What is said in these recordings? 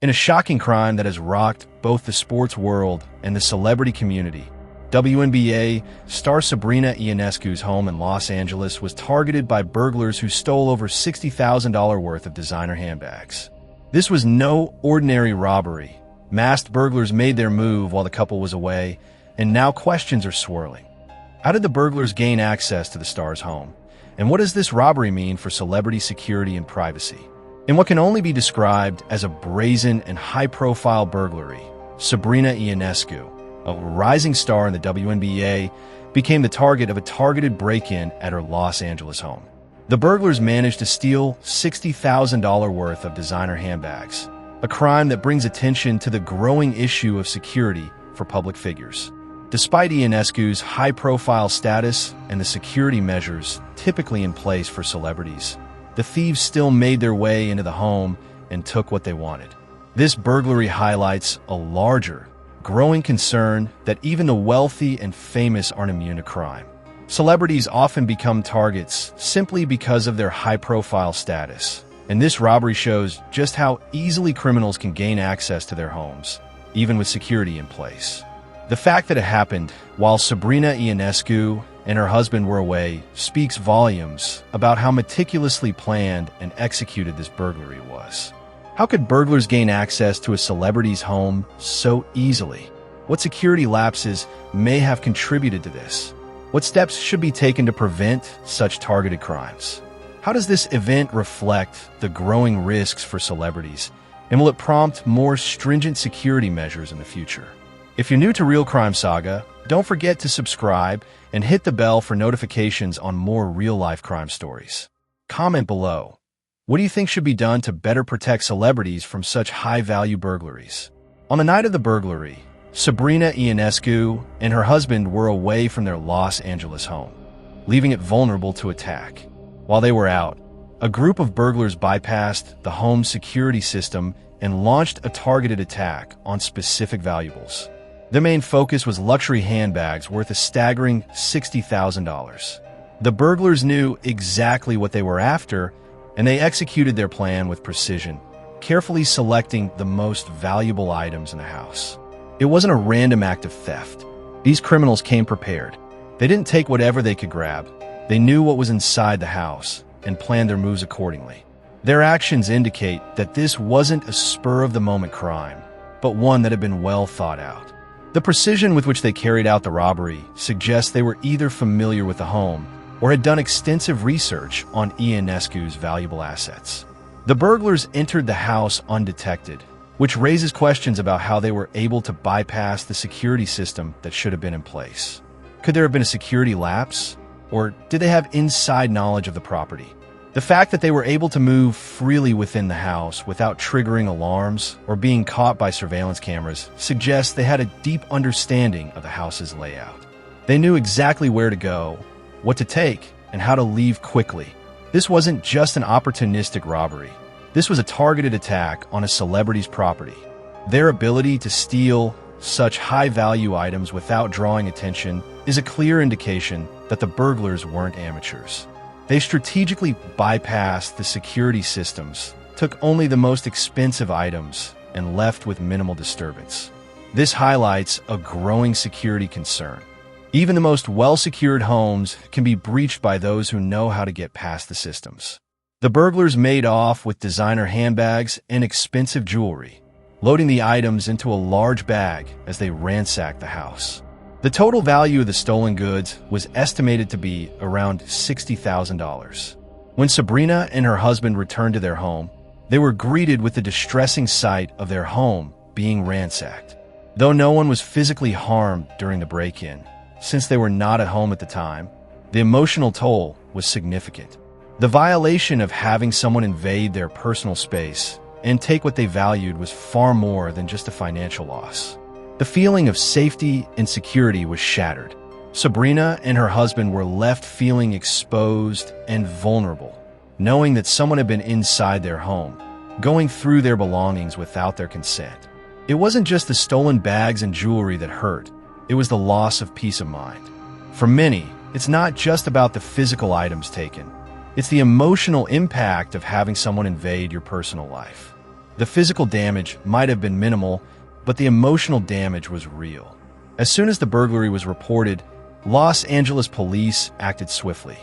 In a shocking crime that has rocked both the sports world and the celebrity community, WNBA star Sabrina Ionescu's home in Los Angeles was targeted by burglars who stole over $60,000 worth of designer handbags. This was no ordinary robbery. Masked burglars made their move while the couple was away, and now questions are swirling. How did the burglars gain access to the star's home? And what does this robbery mean for celebrity security and privacy? In what can only be described as a brazen and high-profile burglary, Sabrina Ionescu, a rising star in the WNBA, became the target of a targeted break-in at her Los Angeles home. The burglars managed to steal $60,000 worth of designer handbags, a crime that brings attention to the growing issue of security for public figures. Despite Ionescu's high-profile status and the security measures typically in place for celebrities, the thieves still made their way into the home and took what they wanted. This burglary highlights a larger, growing concern that even the wealthy and famous aren't immune to crime. Celebrities often become targets simply because of their high-profile status, and this robbery shows just how easily criminals can gain access to their homes, even with security in place. The fact that it happened while Sabrina Ionescu and her husband were away speaks volumes about how meticulously planned and executed this burglary was. How could burglars gain access to a celebrity's home so easily? What security lapses may have contributed to this? What steps should be taken to prevent such targeted crimes? How does this event reflect the growing risks for celebrities, and will it prompt more stringent security measures in the future? If you're new to Real Crime Saga, don't forget to subscribe and hit the bell for notifications on more real-life crime stories. Comment below. What do you think should be done to better protect celebrities from such high-value burglaries? On the night of the burglary, Sabrina Ionescu and her husband were away from their Los Angeles home, leaving it vulnerable to attack. While they were out, a group of burglars bypassed the home's security system and launched a targeted attack on specific valuables. Their main focus was luxury handbags worth a staggering $60,000. The burglars knew exactly what they were after, and they executed their plan with precision, carefully selecting the most valuable items in the house. It wasn't a random act of theft. These criminals came prepared. They didn't take whatever they could grab. They knew what was inside the house and planned their moves accordingly. Their actions indicate that this wasn't a spur-of-the-moment crime, but one that had been well thought out. The precision with which they carried out the robbery suggests they were either familiar with the home or had done extensive research on Ionescu's valuable assets. The burglars entered the house undetected, which raises questions about how they were able to bypass the security system that should have been in place. Could there have been a security lapse? Or did they have inside knowledge of the property? The fact that they were able to move freely within the house without triggering alarms or being caught by surveillance cameras suggests they had a deep understanding of the house's layout. They knew exactly where to go, what to take, and how to leave quickly. This wasn't just an opportunistic robbery. This was a targeted attack on a celebrity's property. Their ability to steal such high-value items without drawing attention is a clear indication that the burglars weren't amateurs. They strategically bypassed the security systems, took only the most expensive items, and left with minimal disturbance. This highlights a growing security concern. Even the most well-secured homes can be breached by those who know how to get past the systems. The burglars made off with designer handbags and expensive jewelry, loading the items into a large bag as they ransacked the house. The total value of the stolen goods was estimated to be around $60,000. When Sabrina and her husband returned to their home, they were greeted with the distressing sight of their home being ransacked. Though no one was physically harmed during the break-in, since they were not at home at the time, the emotional toll was significant. The violation of having someone invade their personal space and take what they valued was far more than just a financial loss. The feeling of safety and security was shattered. Sabrina and her husband were left feeling exposed and vulnerable, knowing that someone had been inside their home, going through their belongings without their consent. It wasn't just the stolen bags and jewelry that hurt, it was the loss of peace of mind. For many, it's not just about the physical items taken. It's the emotional impact of having someone invade your personal life. The physical damage might have been minimal, but the emotional damage was real. As soon as the burglary was reported, Los Angeles police acted swiftly.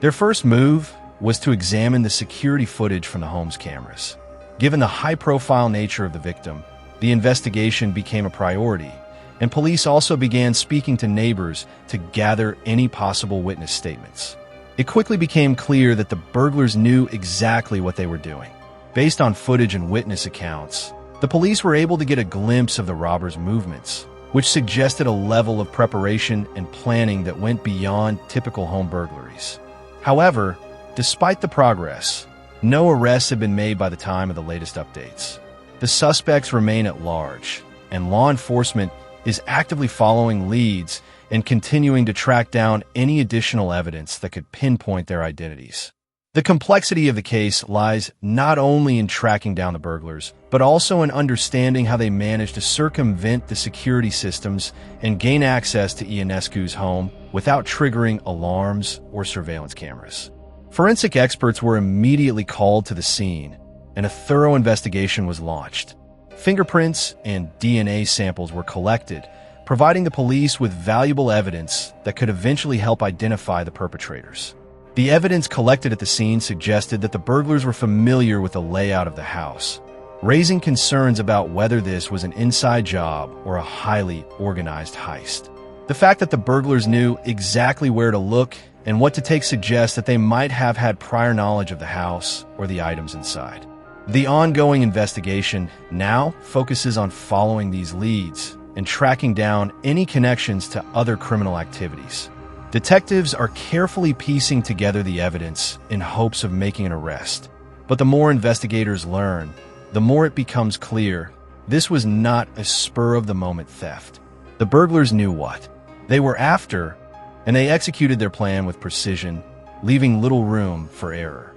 Their first move was to examine the security footage from the home's cameras. Given the high-profile nature of the victim, the investigation became a priority, and police also began speaking to neighbors to gather any possible witness statements. It quickly became clear that the burglars knew exactly what they were doing. Based on footage and witness accounts, the police were able to get a glimpse of the robbers' movements, which suggested a level of preparation and planning that went beyond typical home burglaries. However, despite the progress, no arrests had been made by the time of the latest updates. The suspects remain at large, and law enforcement is actively following leads and continuing to track down any additional evidence that could pinpoint their identities. The complexity of the case lies not only in tracking down the burglars, but also in understanding how they managed to circumvent the security systems and gain access to Ionescu's home without triggering alarms or surveillance cameras. Forensic experts were immediately called to the scene, and a thorough investigation was launched. Fingerprints and DNA samples were collected, providing the police with valuable evidence that could eventually help identify the perpetrators. The evidence collected at the scene suggested that the burglars were familiar with the layout of the house, raising concerns about whether this was an inside job or a highly organized heist. The fact that the burglars knew exactly where to look and what to take suggests that they might have had prior knowledge of the house or the items inside. The ongoing investigation now focuses on following these leads and tracking down any connections to other criminal activities. Detectives are carefully piecing together the evidence in hopes of making an arrest. But the more investigators learn, the more it becomes clear this was not a spur-of-the-moment theft. The burglars knew what they were after, and they executed their plan with precision, leaving little room for error.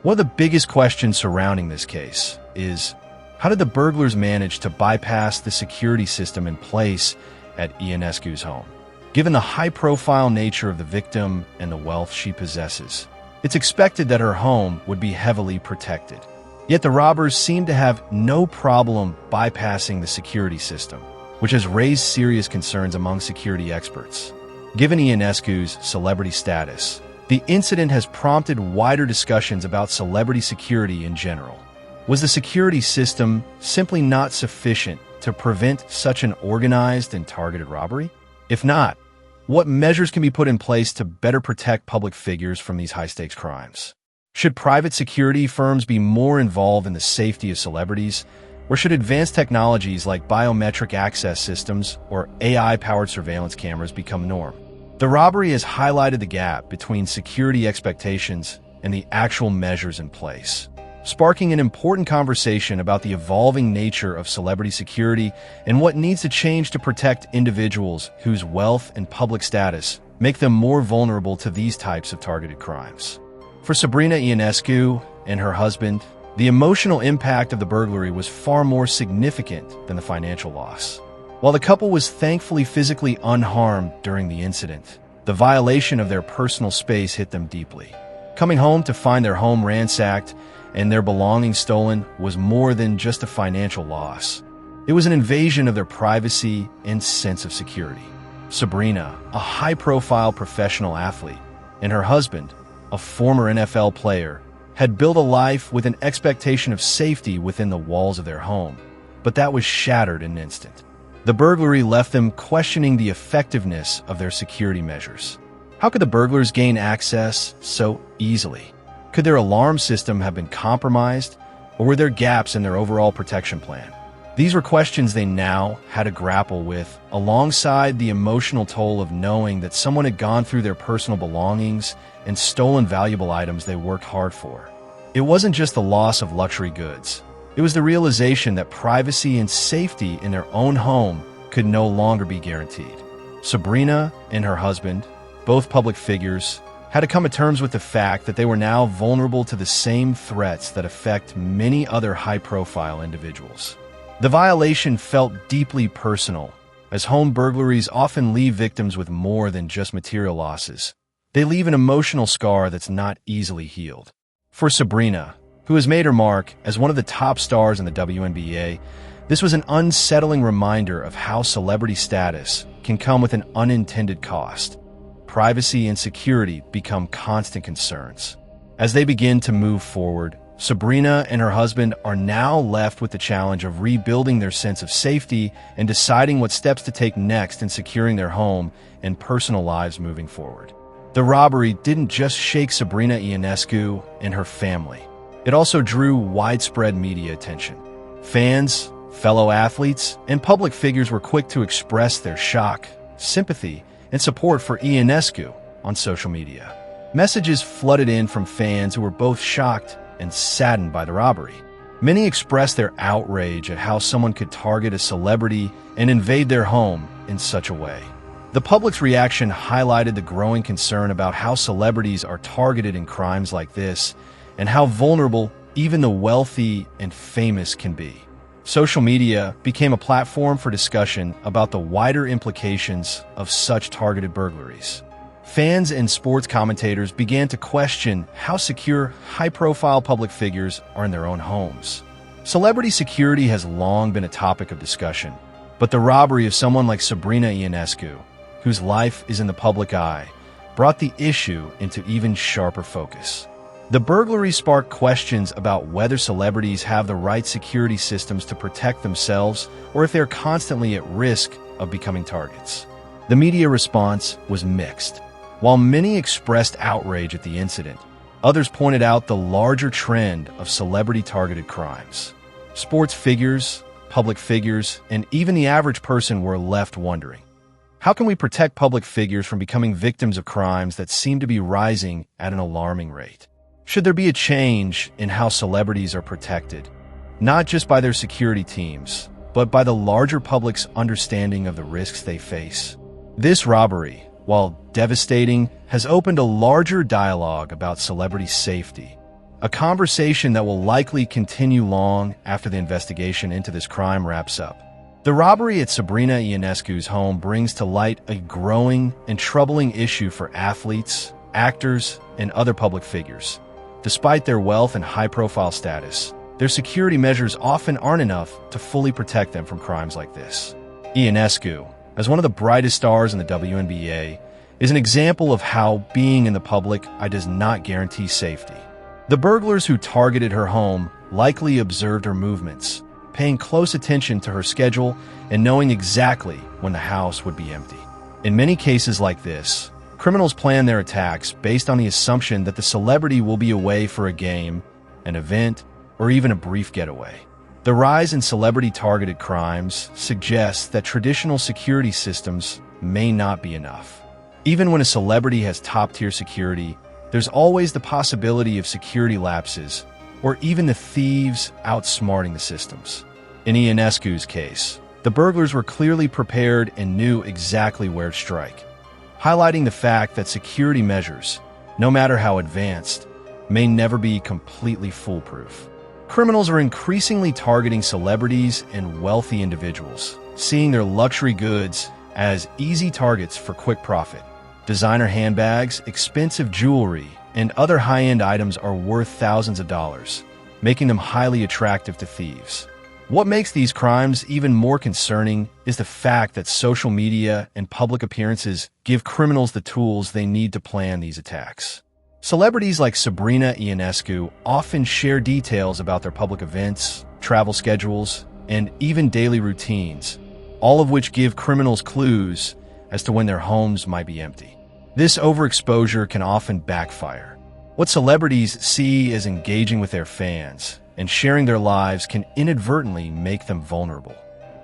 One of the biggest questions surrounding this case is, how did the burglars manage to bypass the security system in place at Ionescu's home? Given the high-profile nature of the victim and the wealth she possesses, it's expected that her home would be heavily protected. Yet the robbers seem to have no problem bypassing the security system, which has raised serious concerns among security experts. Given Ionescu's celebrity status, the incident has prompted wider discussions about celebrity security in general. Was the security system simply not sufficient to prevent such an organized and targeted robbery? If not, what measures can be put in place to better protect public figures from these high-stakes crimes? Should private security firms be more involved in the safety of celebrities, or should advanced technologies like biometric access systems or AI-powered surveillance cameras become norm? The robbery has highlighted the gap between security expectations and the actual measures in place, sparking an important conversation about the evolving nature of celebrity security and what needs to change to protect individuals whose wealth and public status make them more vulnerable to these types of targeted crimes. For Sabrina Ionescu and her husband, the emotional impact of the burglary was far more significant than the financial loss. While the couple was thankfully physically unharmed during the incident, the violation of their personal space hit them deeply. Coming home to find their home ransacked and their belongings stolen was more than just a financial loss. It was an invasion of their privacy and sense of security. Sabrina, a high-profile professional athlete, and her husband, a former NFL player, had built a life with an expectation of safety within the walls of their home, but that was shattered in an instant. The burglary left them questioning the effectiveness of their security measures. How could the burglars gain access so easily? Could their alarm system have been compromised, or were there gaps in their overall protection plan? These were questions they now had to grapple with, alongside the emotional toll of knowing that someone had gone through their personal belongings and stolen valuable items they worked hard for. It wasn't just the loss of luxury goods. It was the realization that privacy and safety in their own home could no longer be guaranteed. Sabrina and her husband, both public figures, had to come to terms with the fact that they were now vulnerable to the same threats that affect many other high-profile individuals. The violation felt deeply personal, as home burglaries often leave victims with more than just material losses. They leave an emotional scar that's not easily healed. For Sabrina, who has made her mark as one of the top stars in the WNBA, this was an unsettling reminder of how celebrity status can come with an unintended cost. Privacy and security become constant concerns. As they begin to move forward, Sabrina and her husband are now left with the challenge of rebuilding their sense of safety and deciding what steps to take next in securing their home and personal lives moving forward. The robbery didn't just shake Sabrina Ionescu and her family. It also drew widespread media attention. Fans, fellow athletes, and public figures were quick to express their shock, sympathy, and support for Ionescu on social media. Messages flooded in from fans who were both shocked and saddened by the robbery. Many expressed their outrage at how someone could target a celebrity and invade their home in such a way. The public's reaction highlighted the growing concern about how celebrities are targeted in crimes like this and how vulnerable even the wealthy and famous can be. Social media became a platform for discussion about the wider implications of such targeted burglaries. Fans and sports commentators began to question how secure high-profile public figures are in their own homes. Celebrity security has long been a topic of discussion, but the robbery of someone like Sabrina Ionescu, whose life is in the public eye, brought the issue into even sharper focus. The burglary sparked questions about whether celebrities have the right security systems to protect themselves or if they're constantly at risk of becoming targets. The media response was mixed. While many expressed outrage at the incident, others pointed out the larger trend of celebrity-targeted crimes. Sports figures, public figures, and even the average person were left wondering, how can we protect public figures from becoming victims of crimes that seem to be rising at an alarming rate? Should there be a change in how celebrities are protected, not just by their security teams, but by the larger public's understanding of the risks they face? This robbery, while devastating, has opened a larger dialogue about celebrity safety, a conversation that will likely continue long after the investigation into this crime wraps up. The robbery at Sabrina Ionescu's home brings to light a growing and troubling issue for athletes, actors, and other public figures. Despite their wealth and high-profile status, their security measures often aren't enough to fully protect them from crimes like this. Ionescu, as one of the brightest stars in the WNBA, is an example of how being in the public eye does not guarantee safety. The burglars who targeted her home likely observed her movements, paying close attention to her schedule and knowing exactly when the house would be empty. In many cases like this, criminals plan their attacks based on the assumption that the celebrity will be away for a game, an event, or even a brief getaway. The rise in celebrity-targeted crimes suggests that traditional security systems may not be enough. Even when a celebrity has top-tier security, there's always the possibility of security lapses or even the thieves outsmarting the systems. In Ionescu's case, the burglars were clearly prepared and knew exactly where to strike, highlighting the fact that security measures, no matter how advanced, may never be completely foolproof. Criminals are increasingly targeting celebrities and wealthy individuals, seeing their luxury goods as easy targets for quick profit. Designer handbags, expensive jewelry, and other high-end items are worth thousands of dollars, making them highly attractive to thieves. What makes these crimes even more concerning is the fact that social media and public appearances give criminals the tools they need to plan these attacks. Celebrities like Sabrina Ionescu often share details about their public events, travel schedules, and even daily routines, all of which give criminals clues as to when their homes might be empty. This overexposure can often backfire. What celebrities see as engaging with their fans and sharing their lives can inadvertently make them vulnerable.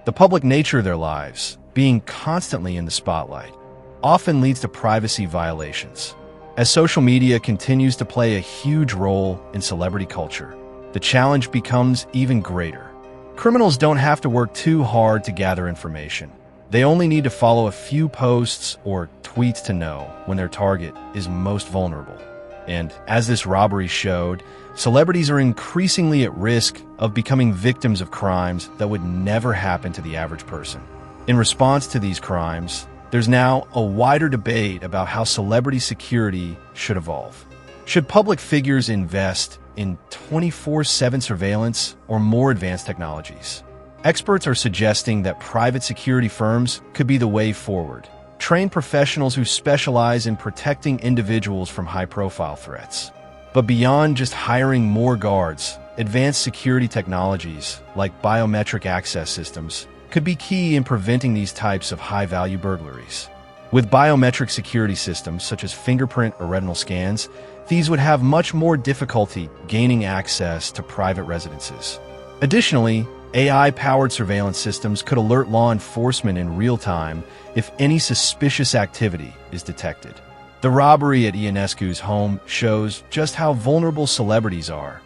The public nature of their lives, being constantly in the spotlight, often leads to privacy violations. As social media continues to play a huge role in celebrity culture, the challenge becomes even greater. Criminals don't have to work too hard to gather information. They only need to follow a few posts or tweets to know when their target is most vulnerable. And as this robbery showed, celebrities are increasingly at risk of becoming victims of crimes that would never happen to the average person. In response to these crimes, there's now a wider debate about how celebrity security should evolve. Should public figures invest in 24/7 surveillance or more advanced technologies. Experts are suggesting that private security firms could be the way forward, trained professionals who specialize in protecting individuals from high-profile threats. But beyond just hiring more guards, advanced security technologies like biometric access systems could be key in preventing these types of high-value burglaries. With biometric security systems such as fingerprint or retinal scans, thieves would have much more difficulty gaining access to private residences. Additionally, AI-powered surveillance systems could alert law enforcement in real time if any suspicious activity is detected. The robbery at Ionescu's home shows just how vulnerable celebrities are,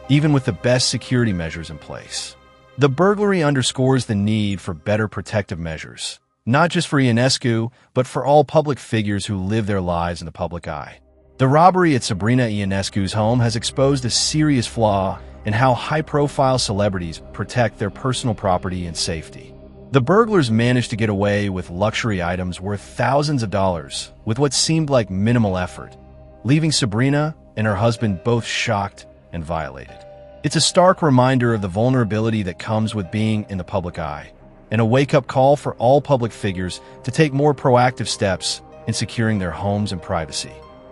even with the best security measures in place. The burglary underscores the need for better protective measures, not just for Ionescu, but for all public figures who live their lives in the public eye. The robbery at Sabrina Ionescu's home has exposed a serious flaw in how high-profile celebrities protect their personal property and safety. The burglars managed to get away with luxury items worth thousands of dollars with what seemed like minimal effort, leaving Sabrina and her husband both shocked and violated. It's a stark reminder of the vulnerability that comes with being in the public eye, and a wake-up call for all public figures to take more proactive steps in securing their homes and privacy.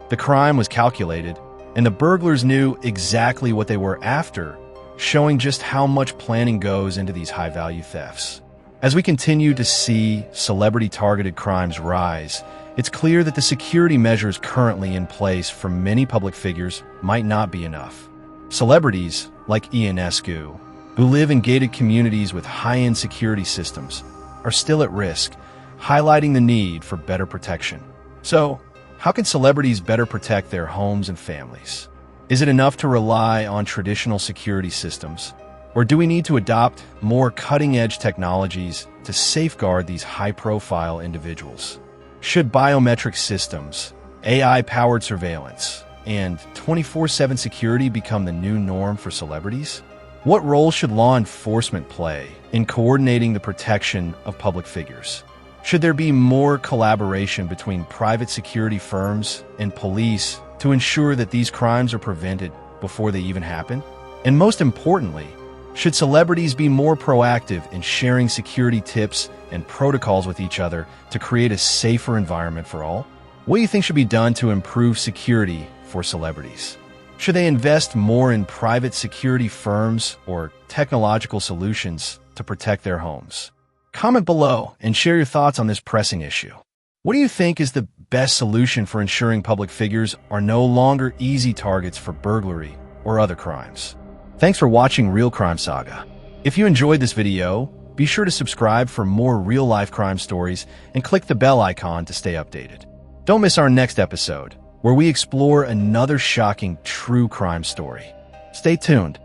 The crime was calculated, and the burglars knew exactly what they were after, showing just how much planning goes into these high-value thefts. As we continue to see celebrity-targeted crimes rise, it's clear that the security measures currently in place for many public figures might not be enough. Celebrities, like Ionescu, who live in gated communities with high-end security systems, are still at risk, highlighting the need for better protection. So, how can celebrities better protect their homes and families? Is it enough to rely on traditional security systems? Or do we need to adopt more cutting-edge technologies to safeguard these high-profile individuals? Should biometric systems, AI-powered surveillance, and 24/7 security become the new norm for celebrities? What role should law enforcement play in coordinating the protection of public figures? Should there be more collaboration between private security firms and police to ensure that these crimes are prevented before they even happen? And most importantly, should celebrities be more proactive in sharing security tips and protocols with each other to create a safer environment for all? What do you think should be done to improve security for celebrities? Should they invest more in private security firms or technological solutions to protect their homes? Comment below and share your thoughts on this pressing issue. What do you think is the best solution for ensuring public figures are no longer easy targets for burglary or other crimes? Thanks for watching Real Crime Saga. If you enjoyed this video, be sure to subscribe for more real-life crime stories and click the bell icon to stay updated. Don't miss our next episode, where we explore another shocking true crime story. Stay tuned.